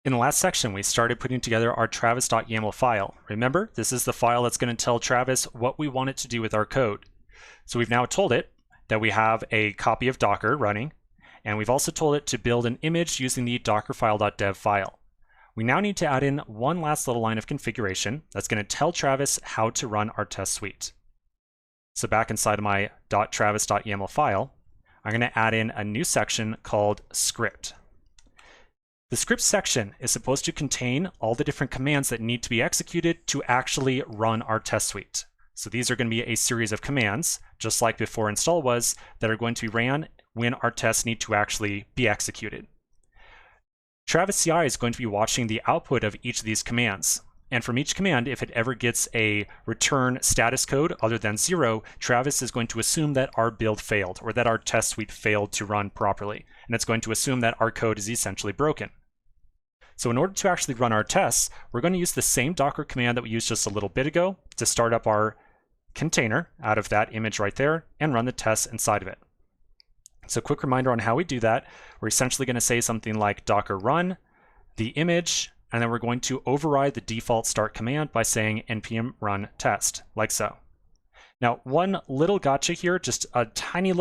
In the last section, we started putting together our travis.yaml file. Remember, this is the file that's going to tell Travis what we want it to do with our code. So we've now told it that we have a copy of Docker running, and we've also told it to build an image using the dockerfile.dev file. We now need to add in one last little line of configuration that's going to tell Travis how to run our test suite. So back inside of my .travis.yaml file, I'm going to add in a new section called script. The script section is supposed to contain all the different commands that need to be executed to actually run our test suite. So these are going to be a series of commands, just like before install was, that are going to be ran when our tests need to actually be executed. Travis CI is going to be watching the output of each of these commands. And from each command, if it ever gets a return status code other than 0, Travis is going to assume that our build failed or that our test suite failed to run properly. And it's going to assume that our code is essentially broken. So in order to actually run our tests, we're going to use the same Docker command that we used just a little bit ago to start up our container out of that image right there and run the tests inside of it. So quick reminder on how we do that. We're essentially going to say something like docker run the image, and then we're going to override the default start command by saying npm run test, like so. Now, one little gotcha here, just a tiny little